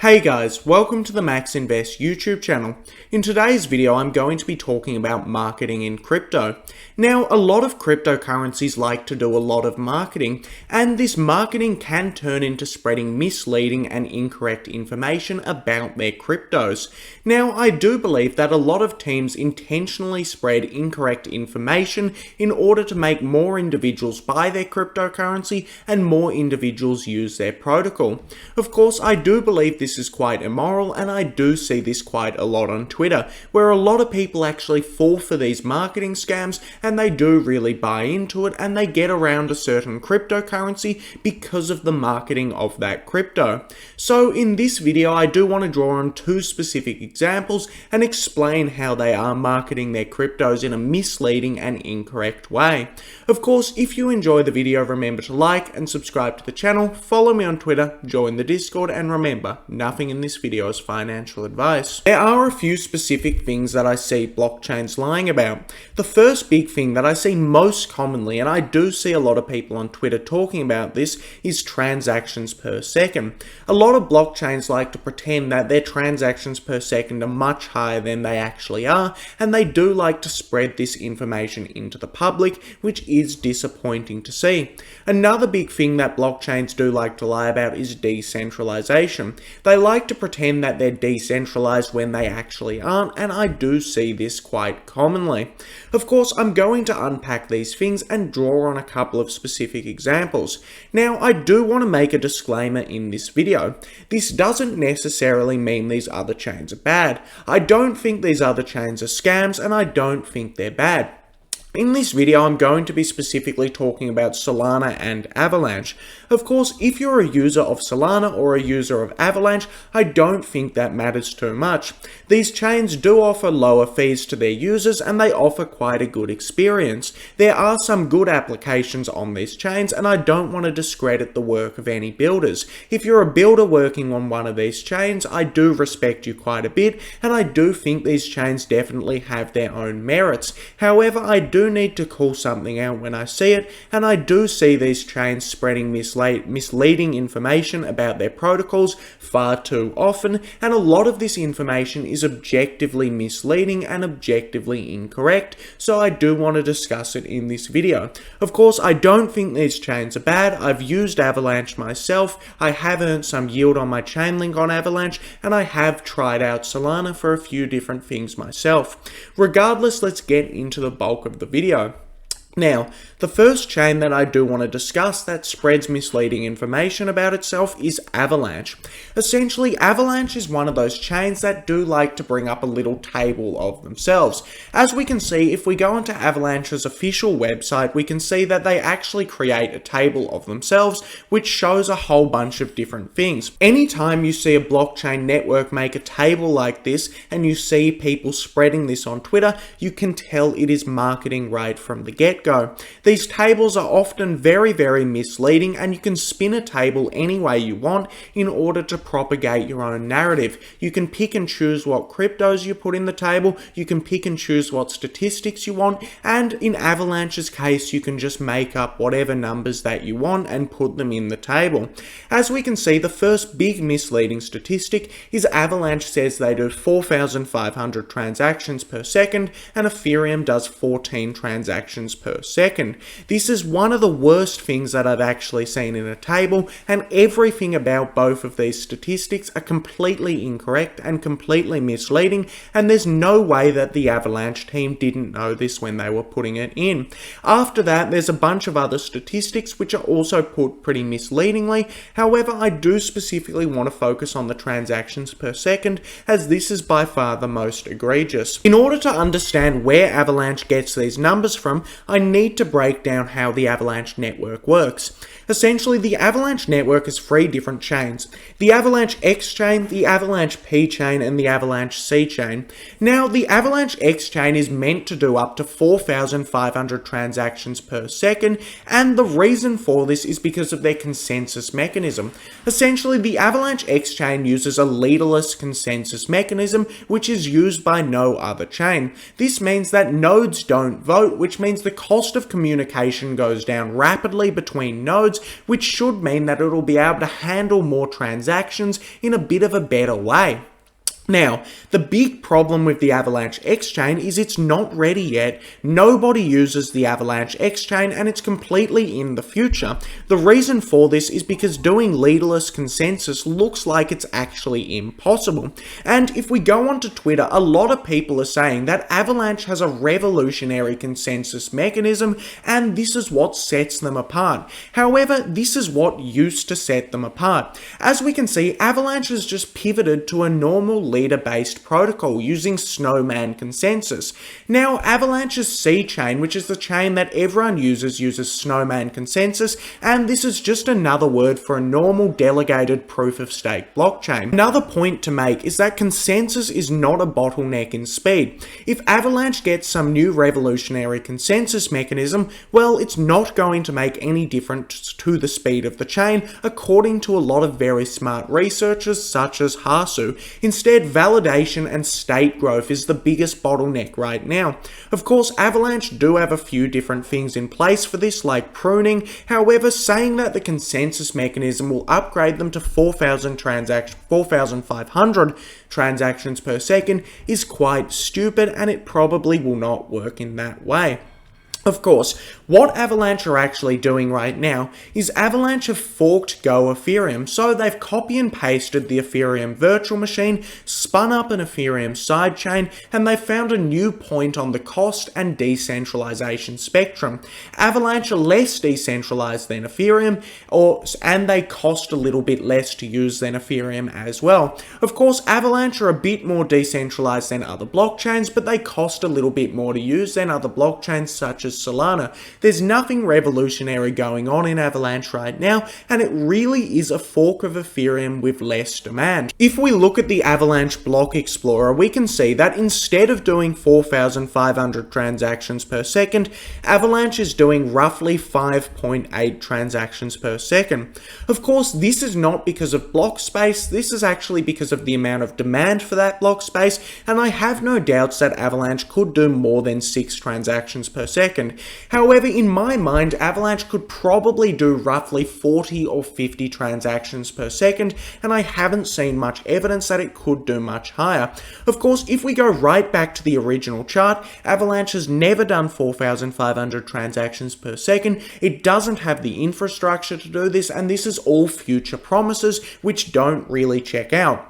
Hey guys, welcome to the Max Invest YouTube channel. In today's video, I'm going to be talking about marketing in crypto. Now, a lot of cryptocurrencies like to do a lot of marketing, and this marketing can turn into spreading misleading and incorrect information about their cryptos. Now, I do believe that a lot of teams intentionally spread incorrect information in order to make more individuals buy their cryptocurrency and more individuals use their protocol. Of course, I do believe this is quite immoral, and I do see this quite a lot on Twitter, where a lot of people actually fall for these marketing scams and they do really buy into it and they get around a certain cryptocurrency because of the marketing of that crypto. So in this video, I do want to draw on two specific examples and explain how they are marketing their cryptos in a misleading and incorrect way. Of course, if you enjoy the video, remember to like and subscribe to the channel, follow me on Twitter, join the Discord, and remember, nothing in this video is financial advice. There are a few specific things that I see blockchains lying about. The first big thing that I see most commonly, and I do see a lot of people on Twitter talking about this, is transactions per second. A lot of blockchains like to pretend that their transactions per second are much higher than they actually are, and they do like to spread this information into the public, which is disappointing to see. Another big thing that blockchains do like to lie about is decentralization. They like to pretend that they're decentralized when they actually aren't, and I do see this quite commonly. Of course, I'm going to unpack these things and draw on a couple of specific examples. Now, I do want to make a disclaimer in this video. This doesn't necessarily mean these other chains are bad. I don't think these other chains are scams, and I don't think they're bad. In this video, I'm going to be specifically talking about Solana and Avalanche. Of course, if you're a user of Solana or a user of Avalanche, I don't think that matters too much. These chains do offer lower fees to their users, and they offer quite a good experience. There are some good applications on these chains, and I don't want to discredit the work of any builders. If you're a builder working on one of these chains, I do respect you quite a bit, and I do think these chains definitely have their own merits. However, I do need to call something out when I see it, and I do see these chains spreading misleading information about their protocols far too often, and a lot of this information is objectively misleading and objectively incorrect, so I do want to discuss it in this video. Of course, I don't think these chains are bad. I've used Avalanche myself, I have earned some yield on my Chainlink on Avalanche, and I have tried out Solana for a few different things myself. Regardless, let's get into the bulk of the video. Now, the first chain that I do want to discuss that spreads misleading information about itself is Avalanche. Essentially, Avalanche is one of those chains that do like to bring up a little table of themselves. As we can see, if we go onto Avalanche's official website, we can see that they actually create a table of themselves, which shows a whole bunch of different things. Anytime you see a blockchain network make a table like this, and you see people spreading this on Twitter, you can tell it is marketing right from the get-go. These tables are often very misleading, and you can spin a table any way you want in order to propagate your own narrative. You can pick and choose what cryptos you put in the table, you can pick and choose what statistics you want, and in Avalanche's case, you can just make up whatever numbers that you want and put them in the table. As we can see, the first big misleading statistic is Avalanche says they do 4,500 transactions per second, and Ethereum does 14 transactions per second. This is one of the worst things that I've actually seen in a table, and everything about both of these statistics are completely incorrect and completely misleading, and there's no way that the Avalanche team didn't know this when they were putting it in. After that, there's a bunch of other statistics which are also put pretty misleadingly. However, I do specifically want to focus on the transactions per second, as this is by far the most egregious. In order to understand where Avalanche gets these numbers from, I need to break down how the Avalanche network works. Essentially, the Avalanche network is 3 different chains: the Avalanche X chain, the Avalanche P chain, and the Avalanche C chain. Now, the Avalanche X chain is meant to do up to 4,500 transactions per second, and the reason for this is because of their consensus mechanism. Essentially, the Avalanche X chain uses a leaderless consensus mechanism, which is used by no other chain. This means that nodes don't vote, which means the cost of communication goes down rapidly between nodes, which should mean that it'll be able to handle more transactions in a bit of a better way. Now, the big problem with the Avalanche X-Chain is it's not ready yet. Nobody uses the Avalanche X-Chain and it's completely in the future. The reason for this is because doing leaderless consensus looks like it's actually impossible. And if we go onto Twitter, a lot of people are saying that Avalanche has a revolutionary consensus mechanism and this is what sets them apart. However, this is what used to set them apart. As we can see, Avalanche has just pivoted to a normal leader-based protocol using Snowman consensus. Now, Avalanche's C chain, which is the chain that everyone uses Snowman consensus, and this is just another word for a normal delegated proof-of-stake blockchain. Another point to make is that consensus is not a bottleneck in speed. If Avalanche gets some new revolutionary consensus mechanism, well, it's not going to make any difference to the speed of the chain, according to a lot of very smart researchers such as Hasu. Instead, validation and state growth is the biggest bottleneck right now. Of course, Avalanche do have a few different things in place for this, like pruning. However, saying that the consensus mechanism will upgrade them to 4,500 transactions per second is quite stupid, and it probably will not work in that way. Of course, what Avalanche are actually doing right now is Avalanche have forked Go Ethereum, so they've copy and pasted the Ethereum virtual machine, spun up an Ethereum sidechain, and they've found a new point on the cost and decentralization spectrum. Avalanche are less decentralized than Ethereum, and they cost a little bit less to use than Ethereum as well. Of course, Avalanche are a bit more decentralized than other blockchains, but they cost a little bit more to use than other blockchains such as Solana. There's nothing revolutionary going on in Avalanche right now, and it really is a fork of Ethereum with less demand. If we look at the Avalanche Block Explorer, we can see that instead of doing 4,500 transactions per second, Avalanche is doing roughly 5.8 transactions per second. Of course, this is not because of block space, this is actually because of the amount of demand for that block space, and I have no doubts that Avalanche could do more than 6 transactions per second. However, in my mind, Avalanche could probably do roughly 40 or 50 transactions per second, and I haven't seen much evidence that it could do much higher. Of course, if we go right back to the original chart, Avalanche has never done 4,500 transactions per second. It doesn't have the infrastructure to do this, and this is all future promises which don't really check out.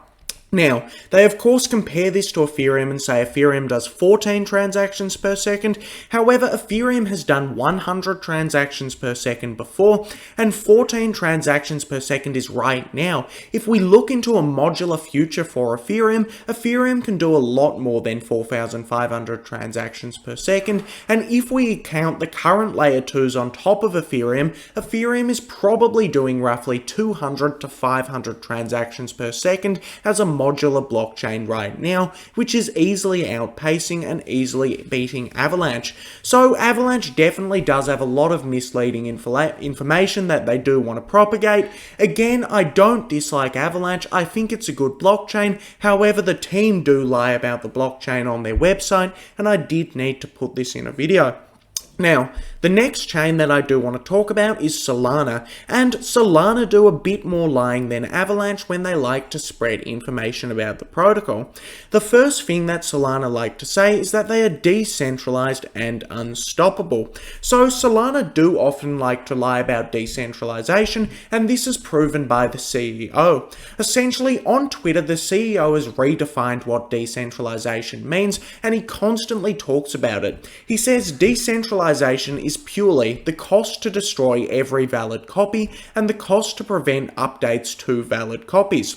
Now, they of course compare this to Ethereum and say Ethereum does 14 transactions per second. However, Ethereum has done 100 transactions per second before, and 14 transactions per second is right now. If we look into a modular future for Ethereum, Ethereum can do a lot more than 4,500 transactions per second, and if we count the current layer 2s on top of Ethereum, Ethereum is probably doing roughly 200 to 500 transactions per second as a modular blockchain right now, which is easily outpacing and easily beating Avalanche. So Avalanche definitely does have a lot of misleading information that they do want to propagate. Again, I don't dislike Avalanche, I think it's a good blockchain. However, the team do lie about the blockchain on their website, and I did need to put this in a video. Now, the next chain that I do want to talk about is Solana, and Solana do a bit more lying than Avalanche when they like to spread information about the protocol. The first thing that Solana like to say is that they are decentralized and unstoppable. So Solana do often like to lie about decentralization, and this is proven by the CEO. Essentially, on Twitter, the CEO has redefined what decentralization means, and he constantly talks about it. He says decentralization is purely the cost to destroy every valid copy and the cost to prevent updates to valid copies.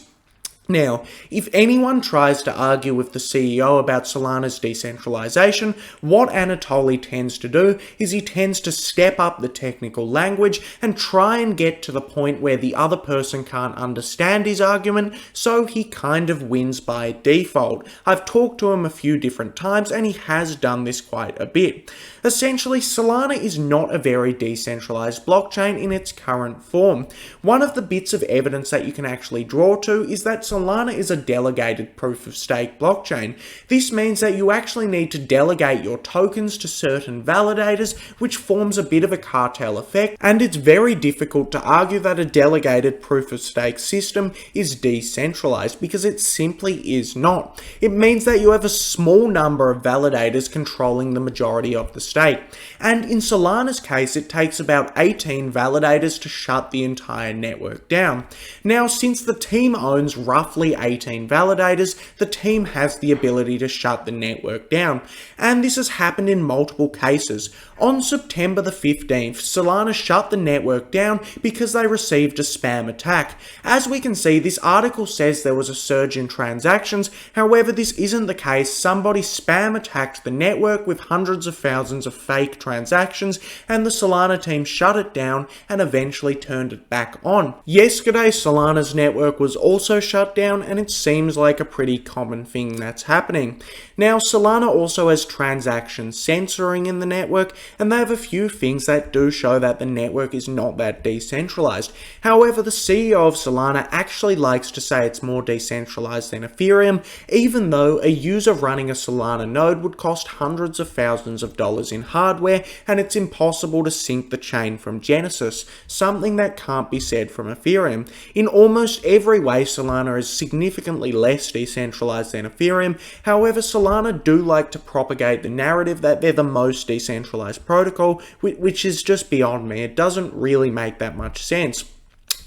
Now, if anyone tries to argue with the CEO about Solana's decentralization, what Anatoly tends to do is he tends to step up the technical language and try and get to the point where the other person can't understand his argument, so he kind of wins by default. I've talked to him a few different times and he has done this quite a bit. Essentially, Solana is not a very decentralized blockchain in its current form. One of the bits of evidence that you can actually draw to is that Solana is a delegated proof of stake blockchain. This means that you actually need to delegate your tokens to certain validators, which forms a bit of a cartel effect, and it's very difficult to argue that a delegated proof of stake system is decentralized, because it simply is not. It means that you have a small number of validators controlling the majority of the stake, and in Solana's case it takes about 18 validators to shut the entire network down. Now, since the team owns roughly 18 validators, the team has the ability to shut the network down, and this has happened in multiple cases. On September the 15th, Solana shut the network down because they received a spam attack. As we can see, this article says there was a surge in transactions. However, this isn't the case. Somebody spam attacked the network with hundreds of thousands of fake transactions, and the Solana team shut it down and eventually turned it back on. Yesterday, Solana's network was also shut down, and it seems like a pretty common thing that's happening. Now, Solana also has transaction censoring in the network, and they have a few things that do show that the network is not that decentralized. However, the CEO of Solana actually likes to say it's more decentralized than Ethereum, even though a user running a Solana node would cost hundreds of thousands of dollars in hardware, and it's impossible to sync the chain from Genesis, something that can't be said from Ethereum. In almost every way, Solana is significantly less decentralized than Ethereum. However, Solana do like to propagate the narrative that they're the most decentralized protocol, which is just beyond me. It doesn't really make that much sense.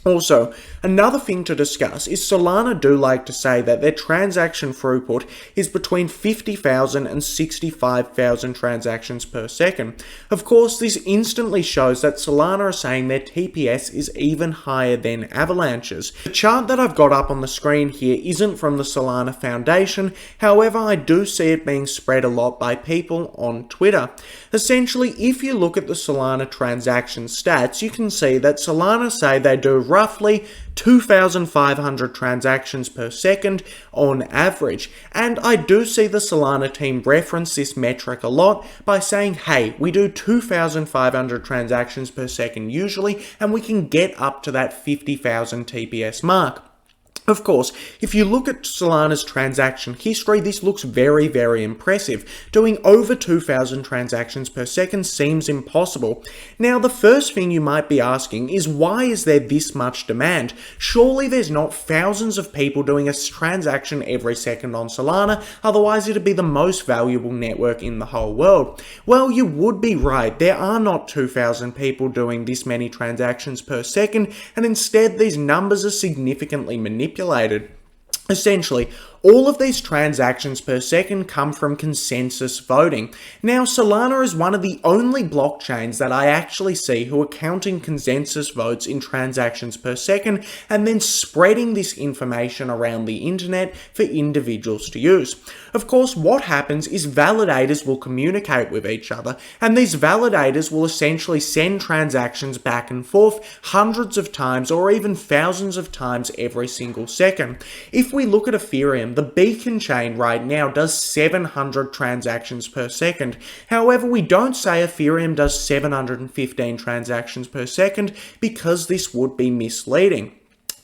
Also, another thing to discuss is Solana do like to say that their transaction throughput is between 50,000 and 65,000 transactions per second. Of course, this instantly shows that Solana are saying their TPS is even higher than Avalanche's. The chart that I've got up on the screen here isn't from the Solana Foundation, however I do see it being spread a lot by people on Twitter. Essentially, if you look at the Solana transaction stats, you can see that Solana say they do roughly 2,500 transactions per second on average. And I do see the Solana team reference this metric a lot by saying, hey, we do 2,500 transactions per second usually, and we can get up to that 50,000 TPS mark. Of course, if you look at Solana's transaction history, this looks very, very impressive. Doing over 2,000 transactions per second seems impossible. Now, the first thing you might be asking is, why is there this much demand? Surely there's not thousands of people doing a transaction every second on Solana, otherwise it'd be the most valuable network in the whole world. Well, you would be right. There are not 2,000 people doing this many transactions per second, and instead these numbers are significantly manipulated. Essentially, all of these transactions per second come from consensus voting. Now, Solana is one of the only blockchains that I actually see who are counting consensus votes in transactions per second and then spreading this information around the internet for individuals to use. Of course, what happens is validators will communicate with each other, and these validators will essentially send transactions back and forth hundreds of times or even thousands of times every single second. If we look at Ethereum, the beacon chain right now does 700 transactions per second. However, we don't say Ethereum does 715 transactions per second because this would be misleading.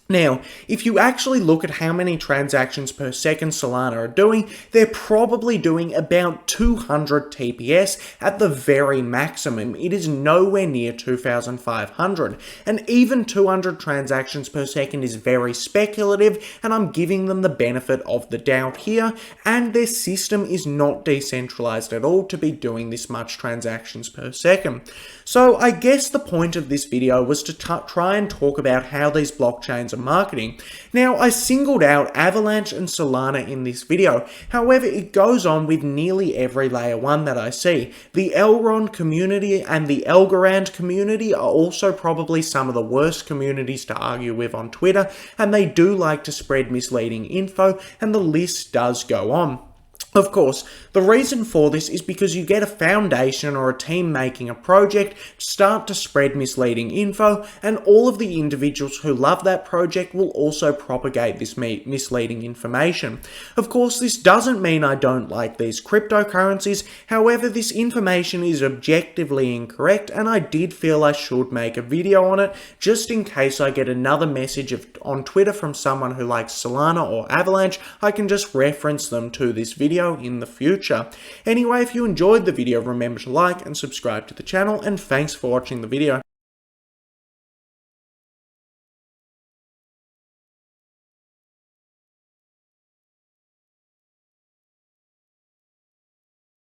Now, if you actually look at how many transactions per second Solana are doing, they're probably doing about 200 TPS at the very maximum. It is nowhere near 2,500. And even 200 transactions per second is very speculative, and I'm giving them the benefit of the doubt here, and their system is not decentralized at all to be doing this much transactions per second. So I guess the point of this video was to try and talk about how these blockchains are marketing. Now, I singled out Avalanche and Solana in this video. However, it goes on with nearly every layer 1 that I see. The Elrond community and the Elgorand community are also probably some of the worst communities to argue with on Twitter, and they do like to spread misleading info, and the list does go on. Of course, the reason for this is because you get a foundation or a team making a project start to spread misleading info, and all of the individuals who love that project will also propagate this misleading information. Of course, this doesn't mean I don't like these cryptocurrencies, however, this information is objectively incorrect, and I did feel I should make a video on it, just in case I get another message on Twitter from someone who likes Solana or Avalanche. I can just reference them to this video in the future. Anyway, if you enjoyed the video, remember to like and subscribe to the channel, and thanks for watching the video.